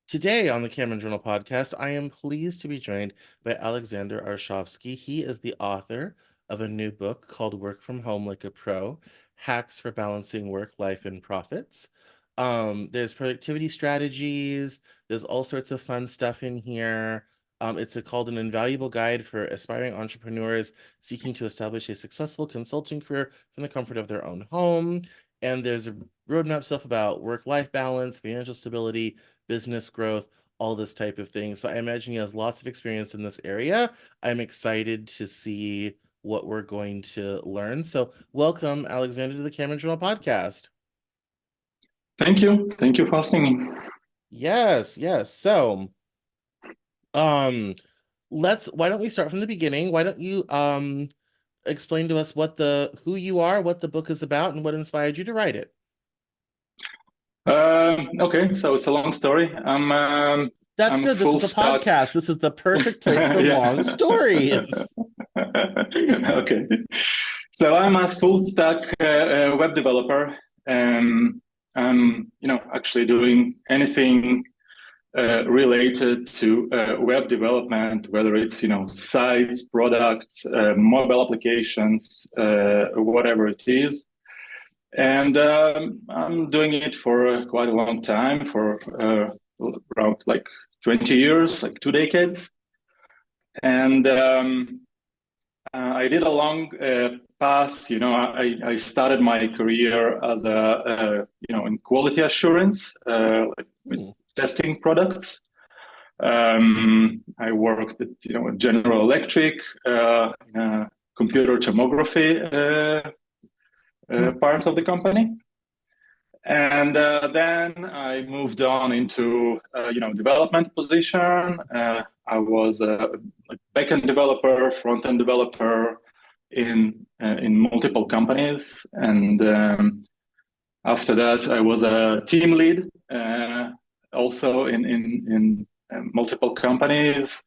Today on the Cameron Journal podcast, I am pleased to be joined by Alexander Arshavski. He is the author of a new book called Work from Home Like a Pro: Hacks for Balancing Work, Life, and Profits. There's productivity strategies, there's all sorts of fun stuff in here. Called an invaluable guide for aspiring entrepreneurs seeking to establish a successful consulting career from the comfort of their own home. And there's a roadmap stuff about work-life balance, financial stability, business growth, all this type of thing. So I imagine he has lots of experience in this area. I'm excited to see what we're going to learn. So welcome, Alexander, to the Cameron Journal podcast. Thank you. Thank you for hosting me. Yes. So, um, why don't we start from the beginning? Why don't you explain to us who you are, what the book is about, and what inspired you to write it? Okay, so it's a long story. That's I'm good. This full is a stack. podcast. This is the perfect place for long stories. Okay, so I'm a full stack web developer. I'm, actually doing anything related to web development, whether it's, sites, products, mobile applications, whatever it is. And I'm doing it for quite a long time, for around like 20 years, like 2 decades. And I did a long path. I started my career as in quality assurance, with testing products. I worked at, General Electric, computer tomography part of the company. And then I moved on into, development position. I was a backend developer, front-end developer in multiple companies. And after that, I was a team lead, also in multiple companies.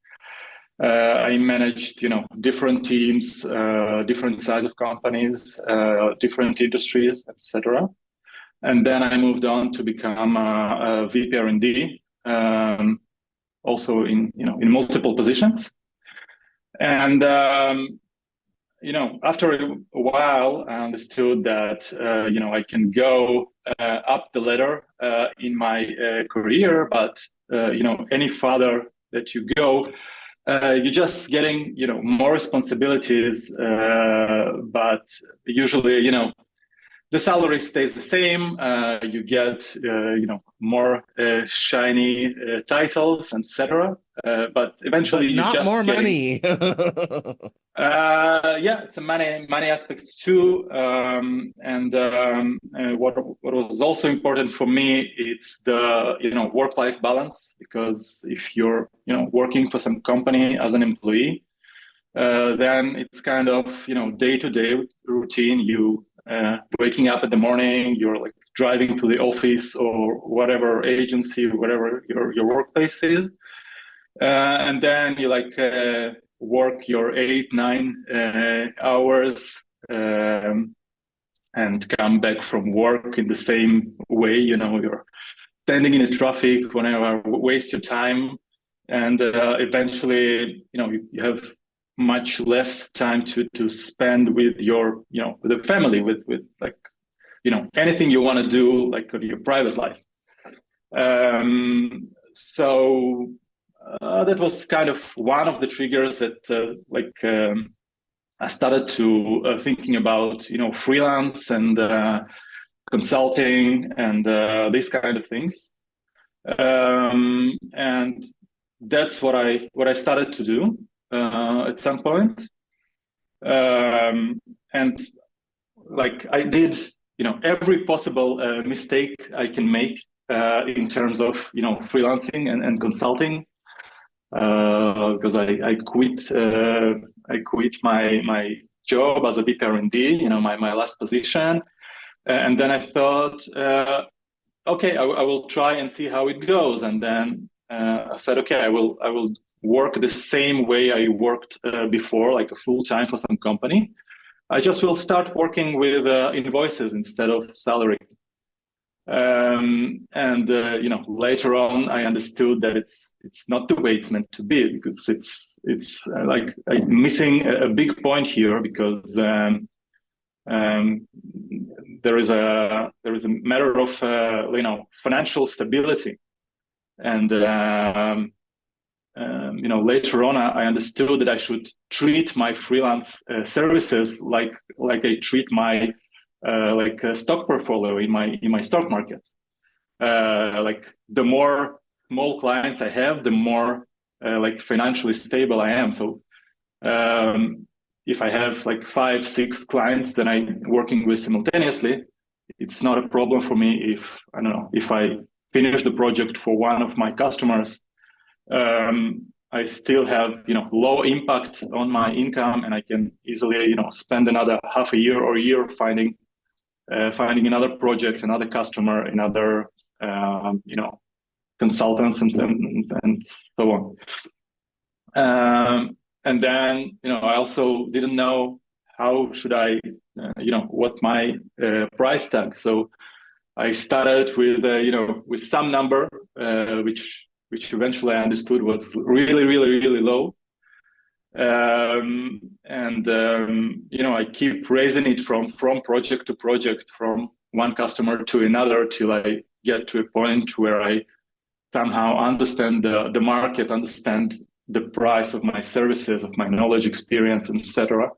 I managed, different teams, different size of companies, different industries, etc. And then I moved on to become a VP R&D, also in multiple positions. And after a while, I understood that I can go up the ladder in my career, but any further that you go, you're just getting, more responsibilities, but usually, the salary stays the same. You get, more shiny titles, etc. But eventually, But you're not just more getting. money. Yeah, it's a money aspects too. What was also important for me, it's the work-life balance, because if you're working for some company as an employee, then it's kind of day-to-day routine. You waking up in the morning, you're like driving to the office or whatever agency, whatever your workplace is, and then you work your 8, 9 hours, and come back from work in the same way. You're standing in the traffic whenever, waste your time, and eventually you have much less time to spend with your with the family, with like anything you want to do, like your private life. So that was kind of one of the triggers that I started to thinking about freelance and consulting and these kind of things. And that's what I started to do at some point. And like I did every possible mistake I can make in terms of freelancing and consulting, because I quit my job as a VP R&D, my last position, and then I thought, okay, I will try and see how it goes. And then I said, okay, I will work the same way I worked before, like a full time for some company. I just will start working with invoices instead of salary. And later on, I understood that it's not the way it's meant to be, because it's like missing a big point here, because um, there is a matter of financial stability. And later on, I understood that I should treat my freelance services like I treat my like a stock portfolio in my stock market. Like the more small clients I have, the more like financially stable I am. So if I have like 5, 6 clients that I'm working with simultaneously, it's not a problem for me if I don't know if I finish the project for one of my customers. I still have low impact on my income, and I can easily spend another half a year or a year finding another project, another customer, another consultants and so on. And then I also didn't know how should I what my price tag. So I started with some number which eventually I understood was really really really low. And I keep raising it from project to project, from one customer to another, till I get to a point where I somehow understand the market, understand the price of my services, of my knowledge, experience, etc.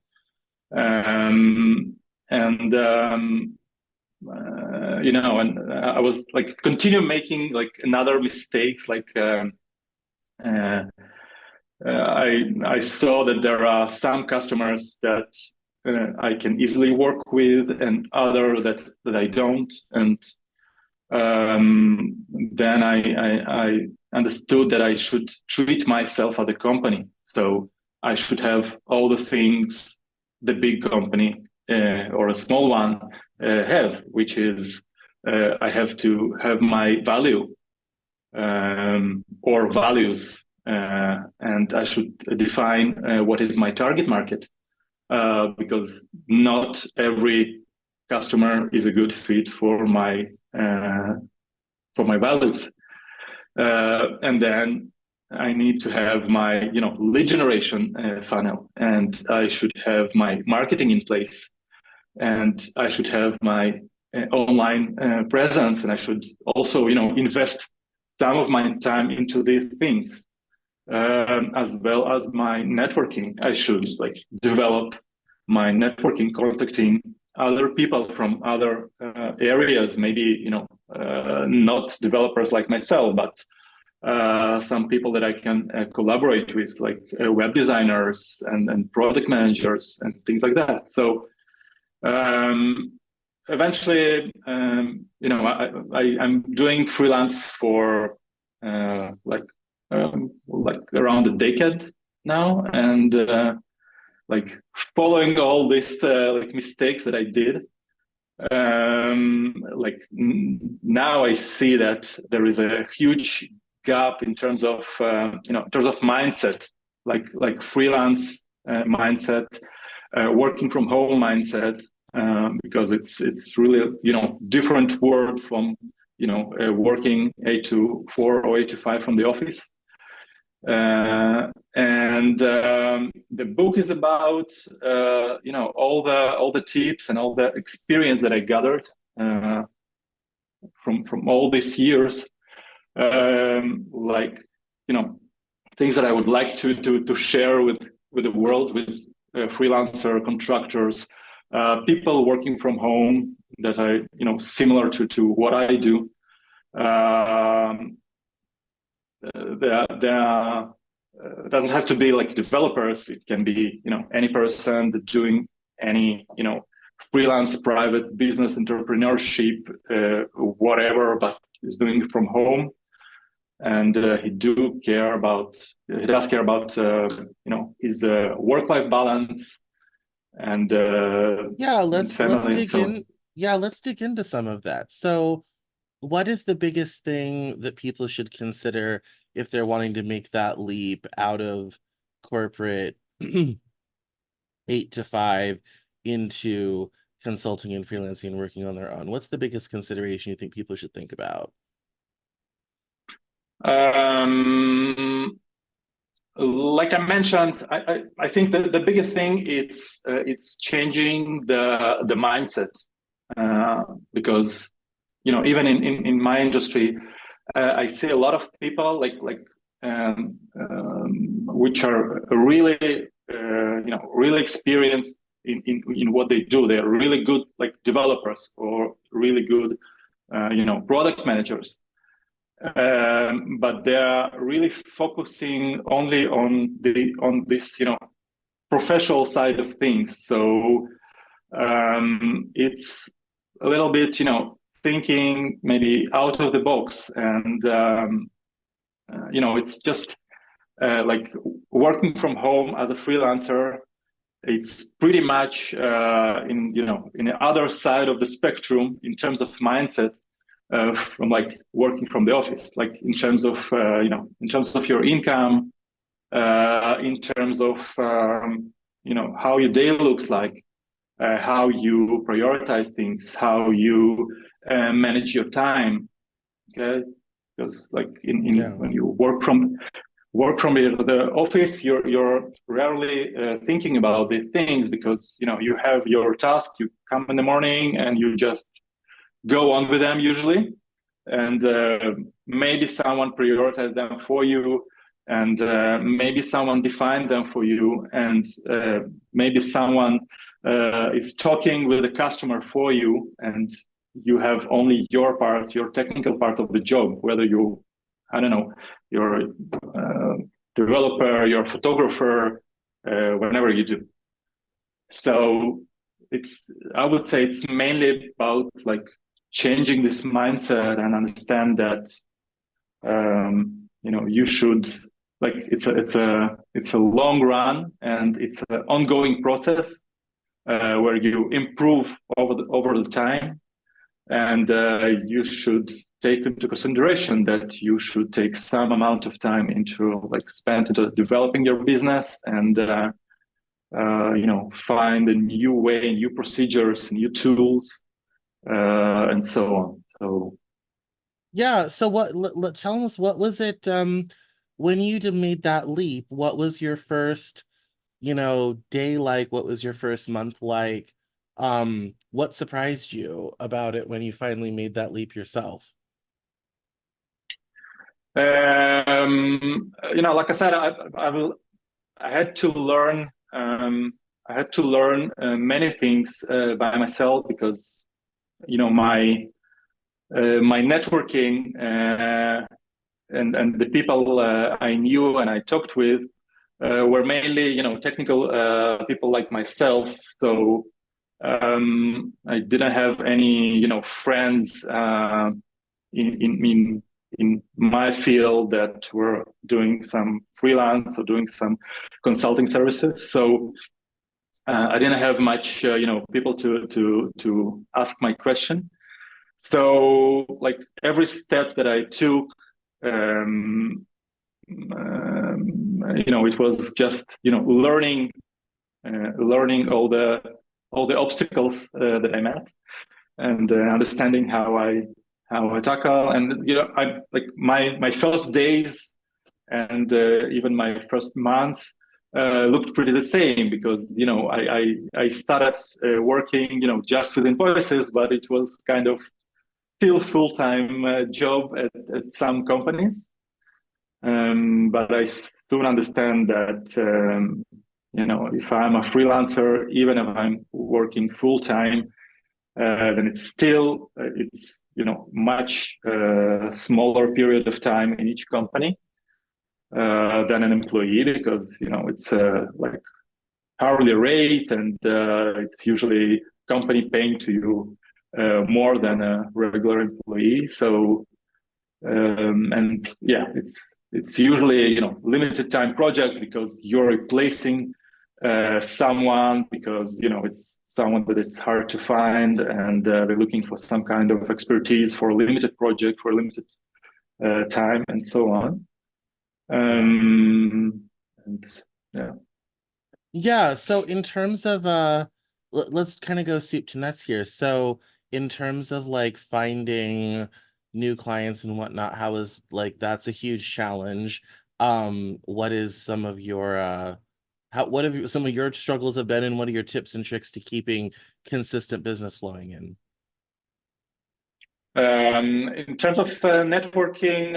And and I was like continue making like another mistakes, like I saw that there are some customers that I can easily work with, and other that I don't. And then I understood that I should treat myself as a company. So I should have all the things the big company or a small one have, which is I have to have my value or values, and I should define what is my target market, because not every customer is a good fit for my values. And then I need to have my lead generation funnel, and I should have my marketing in place, and I should have my online presence, and I should also invest some of my time into these things, as well as my networking. I should like develop my networking, contacting other people from other areas, maybe not developers like myself, but some people that I can collaborate with, like web designers and product managers and things like that. So eventually, I'm doing freelance for like around a decade now, and like following all these like mistakes that I did. Now I see that there is a huge gap in terms of in terms of mindset, like freelance mindset, working from home mindset, because it's really different world from working 8 to 4 or 8 to 5 from the office. And the book is about all the tips and all the experience that I gathered from all these years, like things that I would like to share with the world, with freelancer contractors, people working from home that I similar to what I do. There are it doesn't have to be like developers. It can be any person that doing any freelance private business entrepreneurship, whatever, but is doing it from home. And he does care about his work-life balance and Yeah, let's family and dig so on. in. Yeah, let's dig into some of that. So, what is the biggest thing that people should consider if they're wanting to make that leap out of corporate 8 to 5 into consulting and freelancing and working on their own? What's the biggest consideration you think people should think about? Like I mentioned, I think that the biggest thing it's changing the mindset because even in my industry, I see a lot of people which are really really experienced in what they do. They're really good like developers or really good product managers, but they are really focusing only on this professional side of things. So it's a little bit thinking maybe out of the box, and it's just like working from home as a freelancer. It's pretty much in the other side of the spectrum in terms of mindset from like working from the office, like in terms of in terms of your income, in terms of how your day looks like, how you prioritize things, how you manage your time. Okay, because like in Yeah. when you work from the office, you're rarely thinking about the things because you have your task. You come in the morning and you just go on with them usually, and maybe someone prioritize them for you, and maybe someone defined them for you, and maybe someone is talking with the customer for you, and you have only your part, your technical part of the job, whether you, I don't know, you're a developer, you're a photographer, whenever you do. So I would say it's mainly about like changing this mindset and understand that you should, like, it's a long run, and it's an ongoing process where you improve over the time, and you should take into consideration that you should take some amount of time into like spend into developing your business, and find a new way, new procedures, new tools, and so on. So Yeah. So tell us, what was it when you made that leap? What was your first, day like? What was your first month like? What surprised you about it when you finally made that leap yourself? like I said, I had to learn. I had to learn many things by myself because my my networking and the people I knew and I talked with were mainly technical people like myself. So I didn't have any friends in my field that were doing some freelance or doing some consulting services. So I didn't have much people to ask my question. So like every step that I took, it was just learning all the obstacles that I met, and understanding how I tackle. And I like my first days and even my first months looked pretty the same because I started working just with invoices, but it was kind of still full-time job at some companies. But I soon understand that if I'm a freelancer, even if I'm working full-time, then it's much smaller period of time in each company than an employee, because it's like hourly rate, and it's usually company paying to you more than a regular employee. So and yeah, it's usually limited time project because you're replacing someone, because it's someone that it's hard to find, and they're looking for some kind of expertise for a limited project for a limited time, and so on. Yeah. And yeah. Yeah, so in terms of let's kind of go soup to nuts here. So, in terms of like finding new clients and whatnot, how is like that's a huge challenge. What is some of your what have some of your struggles have been, and what are your tips and tricks to keeping consistent business flowing in? In terms of networking,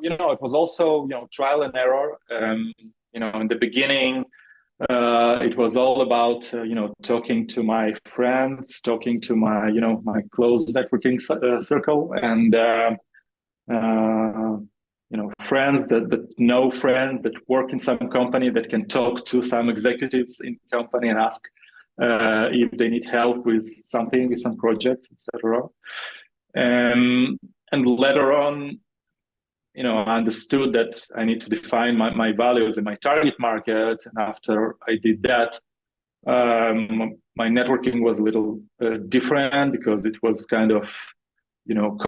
it was also, trial and error. In the beginning, it was all about, talking to my friends, talking to my close networking circle, and friends that know friends that work in some company that can talk to some executives in company and ask if they need help with something, with some projects, etc. And later on, I understood that I need to define my values and my target market. And after I did that, my networking was a little different because it was kind of,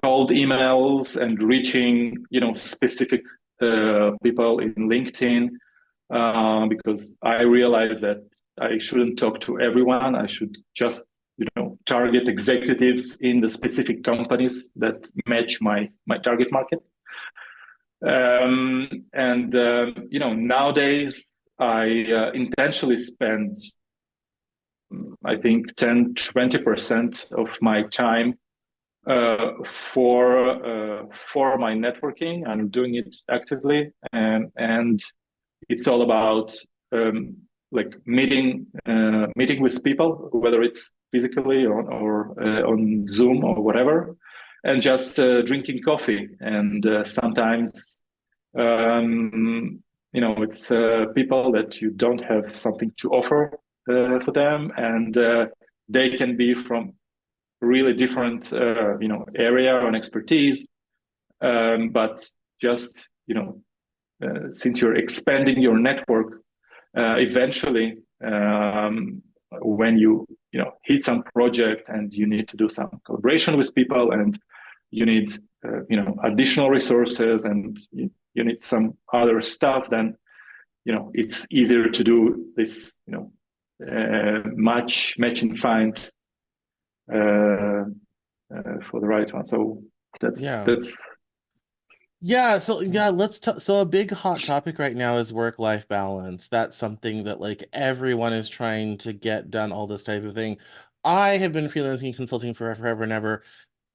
cold emails and reaching, specific people in LinkedIn, because I realized that I shouldn't talk to everyone. I should just target executives in the specific companies that match my target market. And nowadays I intentionally spend, I think, 10-20% of my time uh, for my networking. I'm doing it actively, and it's all about like meeting with people, whether it's physically or on Zoom or whatever, and just drinking coffee. And sometimes it's people that you don't have something to offer for them, and they can be from really different area and expertise, but just since you're expanding your network, eventually, when hit some project and you need to do some collaboration with people, and you need additional resources, and you need some other stuff, then it's easier to do this match and find for the right one. So that's Yeah. that's Yeah, so yeah, let's talk. So a big hot topic right now is work-life balance. That's something that like everyone is trying to get done, all this type of thing. I have been freelancing consulting for forever and ever,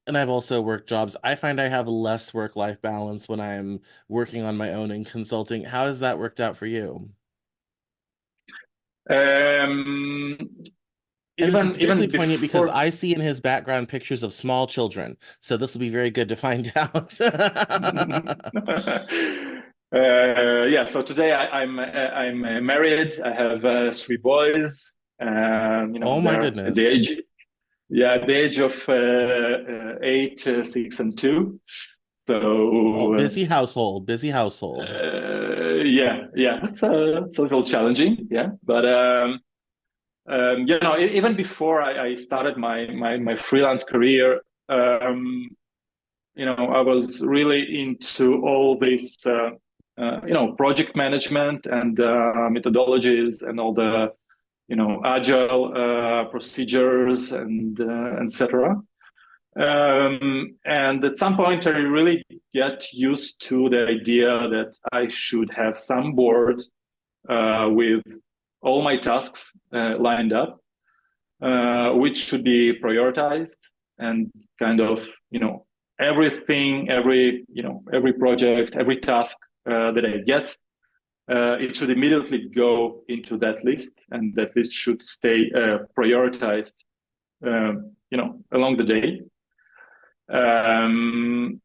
and I've also worked jobs. I find I have less work-life balance when I'm working on my own and consulting. How has that worked out for you? um, And this is particularly even poignant because before. I see in his background pictures of small children. So this will be very good to find out. Yeah, so today I'm married. I have three boys. Oh my They're at the goodness. age, yeah, at the age of 8, 6, and 2. Oh, So busy household, busy household. yeah, it's a little challenging. Yeah, but even before I started my freelance career, I was really into all this, project management and methodologies and all the, agile procedures and etc. And at some point, I really get used to the idea that I should have some board with all my tasks lined up, which should be prioritized, and kind of everything, every project, every task that I get, it should immediately go into that list, and that list should stay prioritized, along the day. Um,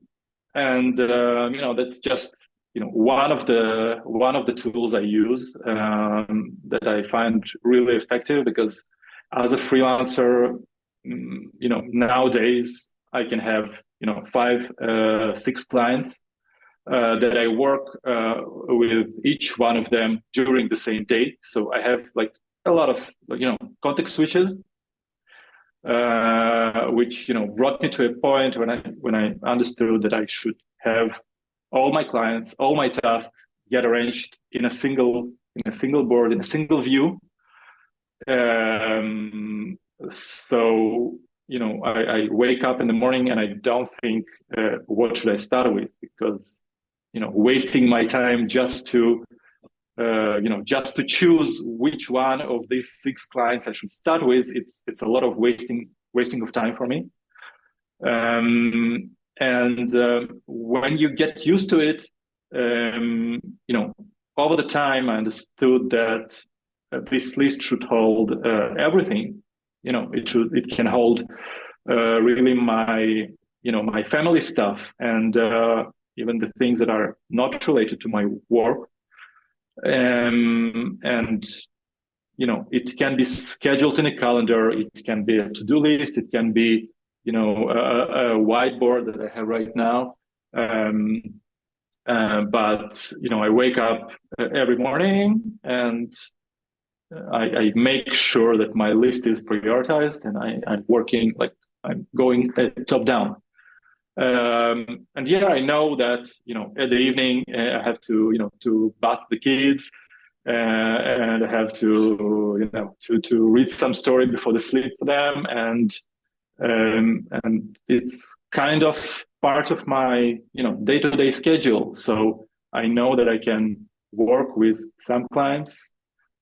and that's just one of the tools I use, that I find really effective, because as a freelancer, nowadays I can have 5, 6 clients that I work with each one of them during the same day. So I have like a lot of context switches, which brought me to a point when I understood that I should have all my clients, all my tasks get arranged in a single board, in a single view, Um, so, I wake up in the morning and I don't think, what should I start with? Because, wasting my time just to choose which one of these six clients I should start with, it's a lot of wasting of time for me. And when you get used to it, um, you know, over the time, I understood that this list should hold everything. It can hold really my family stuff and even the things that are not related to my work. And it can be scheduled in a calendar. It can be a to-do list. It can be, a whiteboard that I have right now. But I wake up every morning and I make sure that my list is prioritized and I'm working like I'm going top down. And yeah, I know that at the evening I have to bath the kids, and I have to read some story before they sleep for them, and it's kind of part of my day-to-day schedule. So I know that I can work with some clients,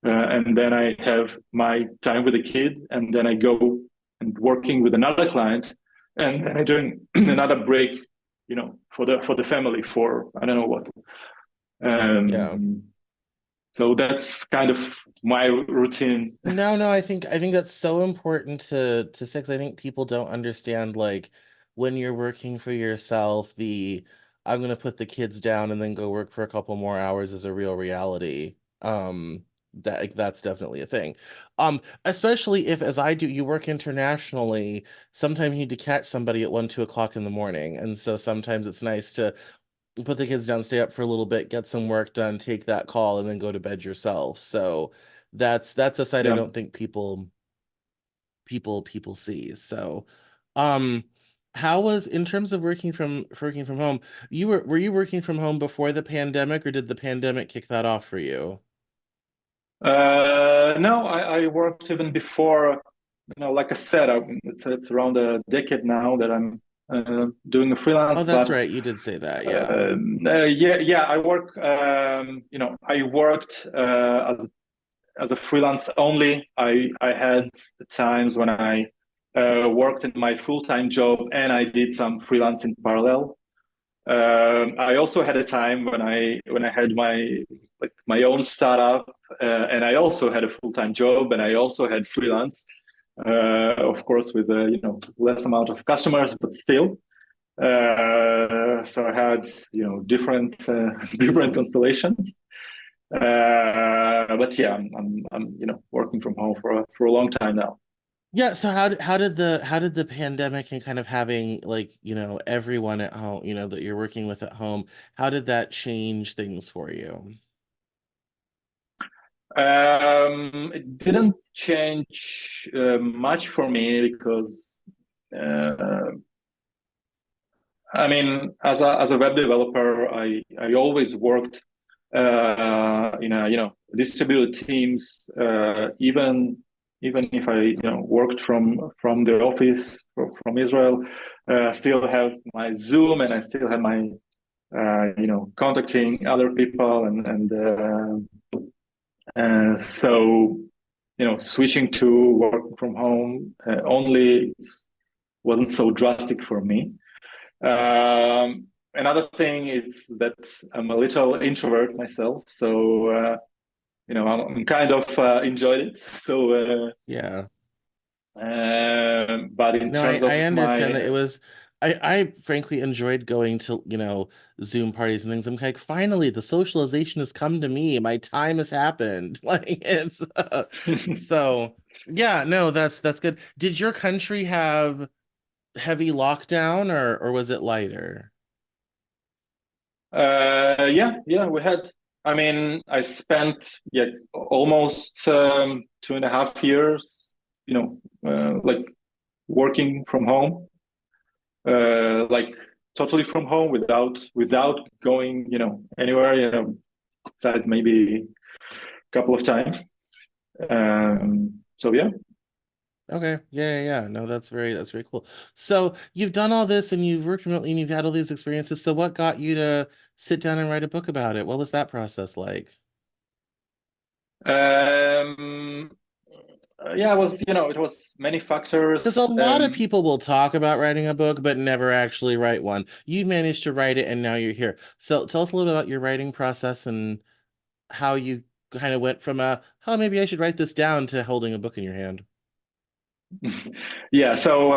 and then I have my time with the kid, and then I go and working with another client, and then I doing another break, for the family for I don't know what. Yeah. Um, so that's kind of my routine. No, no, I think that's so important to say 'cause I think people don't understand like when you're working for yourself, the I'm gonna put the kids down and then go work for a couple more hours is a real reality. That like, that's definitely a thing. Especially if as I do, you work internationally, sometimes you need to catch somebody at 1, 2 o'clock in the morning. And so sometimes it's nice to put the kids down, stay up for a little bit, get some work done, take that call, and then go to bed yourself. So that's a side I Yeah. don't think people see. So, um, how was in terms of working from home? Were you working from home before the pandemic, or did the pandemic kick that off for you? No, I worked even before. Like I said, it's around a decade now that I'm doing a Oh, freelance. that's But right. You did say that. Yeah. yeah, I work. I worked as a freelance only. I had times when I worked in my full-time job and I did some freelance in parallel. I also had a time when I had my own startup, and I also had a full-time job and I also had freelance. Of course, with less amount of customers, but still. So I had different different constellations. But yeah, I'm working from home for a long time now. Yeah, so how did the pandemic and kind of having like, everyone at home, that you're working with at home, how did that change things for you? It didn't change much for me because uh, I mean, as a web developer, I always worked in a distributed teams, even if I worked from the office from Israel. Still have my Zoom and I still have my contacting other people and so switching to work from home only wasn't so drastic for me. Another thing is that I'm a little introvert myself, so I'm kind of enjoyed it. So, Yeah. but in No, I, terms I of understand that my it was I frankly enjoyed going to, Zoom parties and things. I'm like, finally, the socialization has come to me. My time has happened. Like it's so yeah, no, that's good. Did your country have heavy lockdown or was it lighter? yeah, we had. I mean, I spent almost 2.5 years, like working from home, like totally from home without going, anywhere, besides maybe a couple of times. so yeah. Okay. Yeah. No, that's very cool. So you've done all this and you've worked remotely and you've had all these experiences. So what got you to sit down and write a book about it? What was that process like? Um, yeah, it was many Because a factors. lot of people will talk about writing a book, but never actually write one. You've managed to write it and now you're here. So tell us a little about your writing process and how you kind of went from oh, maybe I should write this down to holding a book in your hand. Yeah, so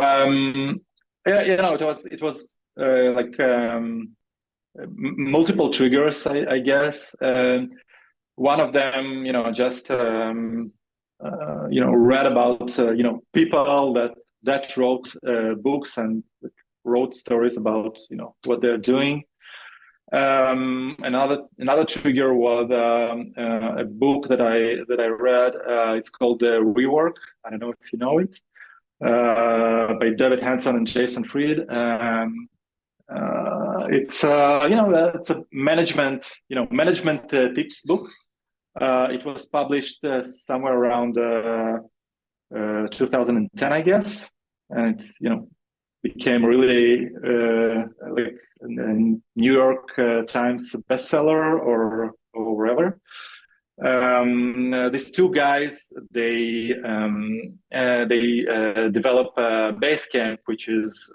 yeah, it was like multiple triggers, I guess. One of them, just read about people that wrote books and wrote stories about what they're doing. Another trigger was a book that I read. It's called Rework. I don't know if you know it, by David Hanson and Jason Fried. It's a management tips book. It was published somewhere around 2010, I guess, and became really like a New York Times bestseller or wherever. These two guys, they develop Basecamp, which is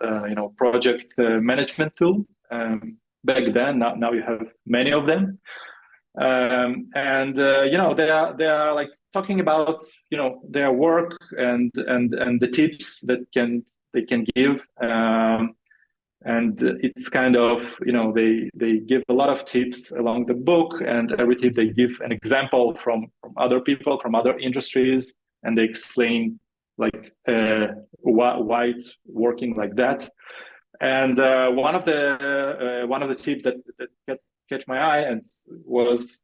project management tool. Back then, now you have many of them, and they are like talking about their work and the tips that they can give. And it's kind of they give a lot of tips along the book, and every tip they give an example from other people from other industries, and they explain like why it's working like that. And one of the tips that catch my eye and was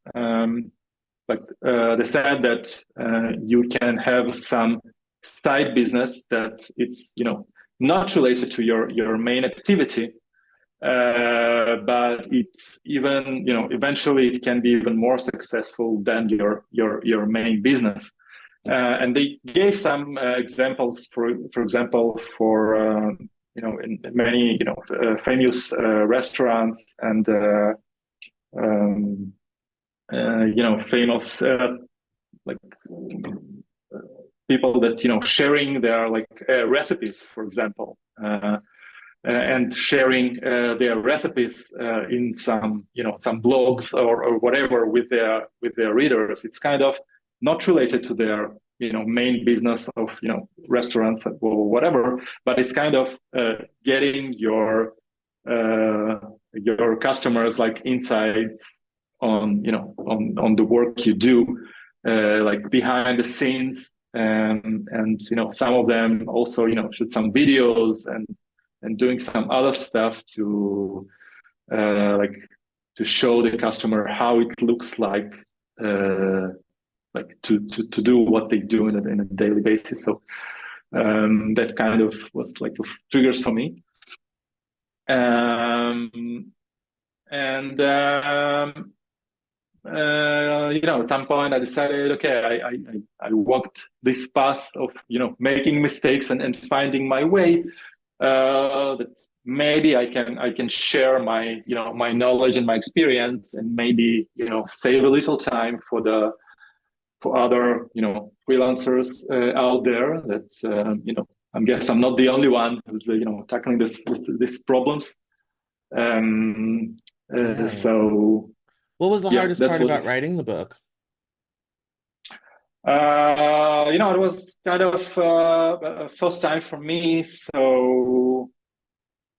like they said that you can have some side business that it's not related to your main activity, but it's even eventually it can be even more successful than your main business. And they gave some examples, for example, for in many famous restaurants and famous like people that sharing their like recipes, for example, and sharing their recipes in some blogs or whatever with their readers. It's kind of not related to their main business of restaurants or whatever, but it's kind of getting your customers like insights on on the work you do, like behind the scenes, and some of them also shoot some videos and doing some other stuff to like to show the customer how it looks like to do what they do in a daily basis. So that kind of was like triggers for me. And at some point I decided, okay, I walked this path of making mistakes and finding my way. That maybe I can share my my knowledge and my experience, and maybe save a little time for other freelancers out there that I guess I'm not the only one who's tackling these problems. Um, Yeah. so What was the yeah, hardest that part about was writing the book? it was kind of a first time for me, so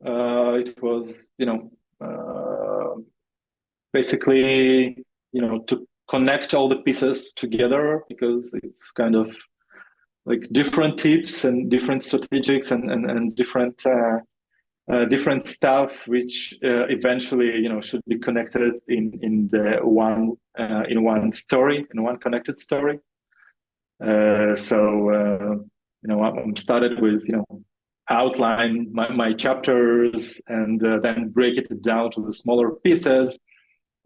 it was basically to connect all the pieces together, because it's kind of like different tips and different strategics and different stuff, which eventually should be connected in the one in one story, in one connected story. So I started with outline my chapters, and then break it down to the smaller pieces,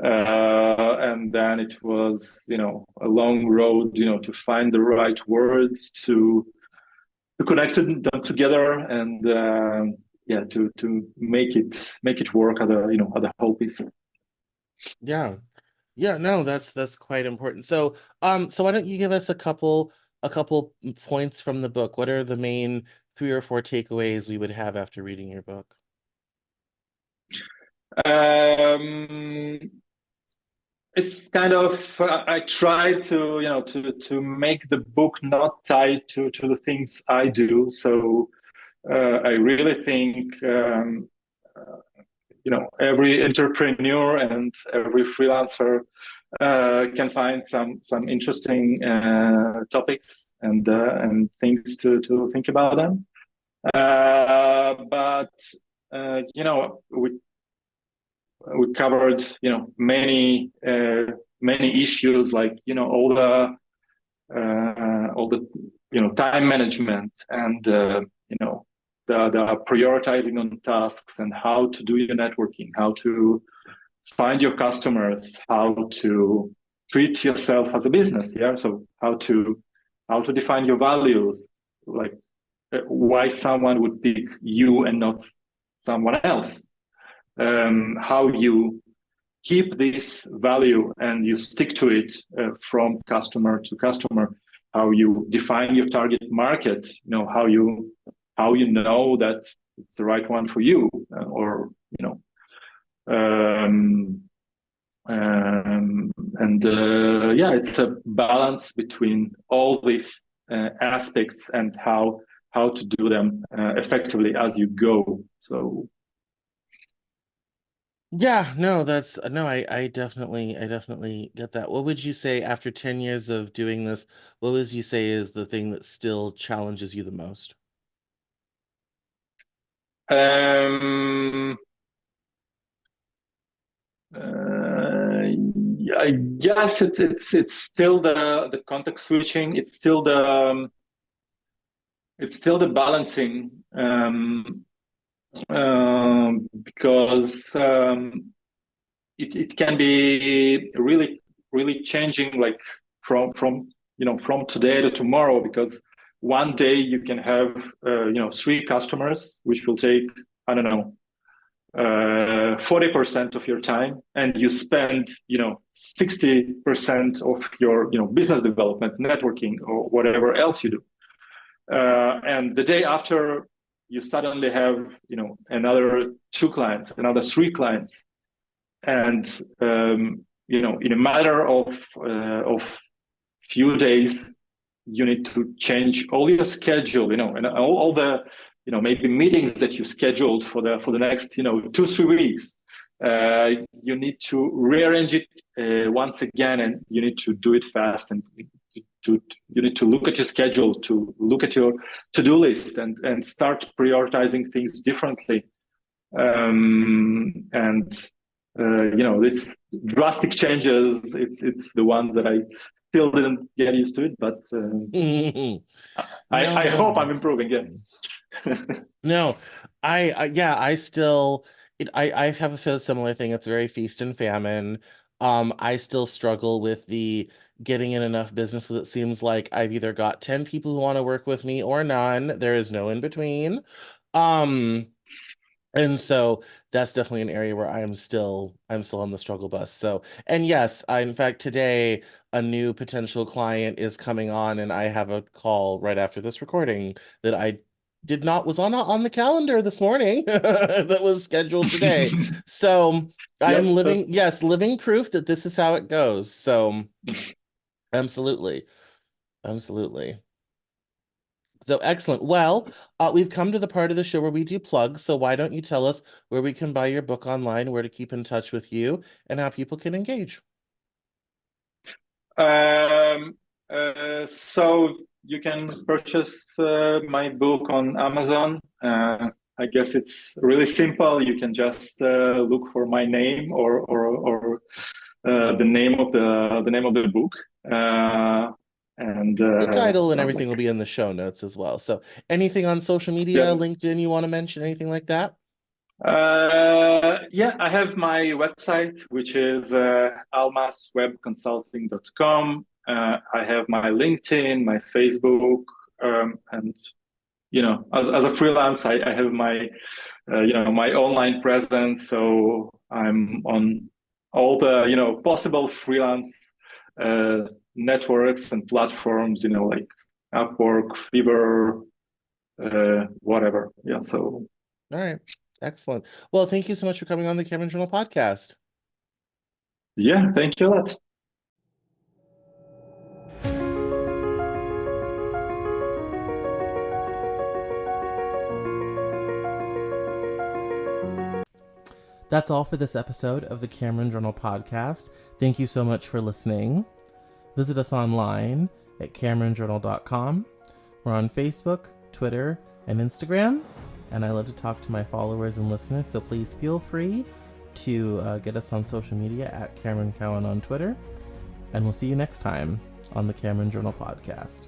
And then it was, a long road, to find the right words to connect them together, and yeah, to make it work at the whole piece. Yeah. Yeah, no, that's quite important. So, so why don't you give us a couple points from the book? What are the main three or four takeaways we would have after reading your book? Um, it's kind of I try to to make the book not tied to the things I do. So I really think every entrepreneur and every freelancer can find some interesting topics and things to think about them. But we covered many issues, like all the time management, and the prioritizing on tasks, and how to do your networking, how to find your customers, how to treat yourself as a business. Yeah, so how to define your values, like why someone would pick you and not someone else, how you keep this value and you stick to it from customer to customer, how you define your target market, how you know that it's the right one for you, or um, and yeah, it's a balance between all these aspects, and how to do them effectively as you go. So Yeah, no, that's no, I definitely get that. What would you say after 10 years of doing this, what would you say is the thing that still challenges you the most? um, I guess it's still the context switching. It's still the balancing, because it can be really changing, like from today to tomorrow, because one day you can have three customers, which will take, I don't know, 40% of your time, and you spend 60% of your business development, networking, or whatever else you do. And the day after, you suddenly have another two clients, another three clients, and in a matter of few days, you need to change all your schedule, and all the maybe meetings that you scheduled for the next 2-3 weeks. You need to rearrange it once again, and you need to do it fast, and you need to look at your schedule, to look at your to-do list, and start prioritizing things differently. And this drastic changes, it's the ones that I still didn't get used to it, but No, I no, hope I'm that's improving. Yeah. no. I yeah, I still I have a similar thing. It's very feast and famine. I still struggle with the getting in enough business, because it seems like I've either got 10 people who want to work with me or none. There is no in between. Um, and so that's definitely an area where I'm still on the struggle bus. So, and yes, in fact, today a new potential client is coming on, and I have a call right after this recording that I did not was on the calendar this morning that was scheduled today. So I am Yep. living proof that this is how it goes. So absolutely, absolutely. So excellent. Well, we've come to the part of the show where we do plugs. So why don't you tell us where we can buy your book online, where to keep in touch with you, and how people can engage? Um, so you can purchase my book on Amazon. I guess it's really simple. You can just look for my name, or the name of the book, and The title and everything will like, be in the show notes as well. So anything on social media, yeah. LinkedIn you want to mention, anything like that? Yeah, I have my website, which is almaswebconsulting.com. I have my LinkedIn, my Facebook, and as a freelance, I have my my online presence. So I'm on all the possible freelance uh, networks and platforms. Like Upwork, Fiverr, whatever. Yeah. So All right. Excellent. Well, thank you so much for coming on the Cameron Journal podcast. yeah, thank you a lot. That's all for this episode of the Cameron Journal podcast. Thank you so much for listening. Visit us online at CameronJournal.com. We're on Facebook, Twitter, and Instagram, and I love to talk to my followers and listeners, so please feel free to get us on social media at Cameron Cowan on Twitter, and we'll see you next time on the Cameron Journal podcast.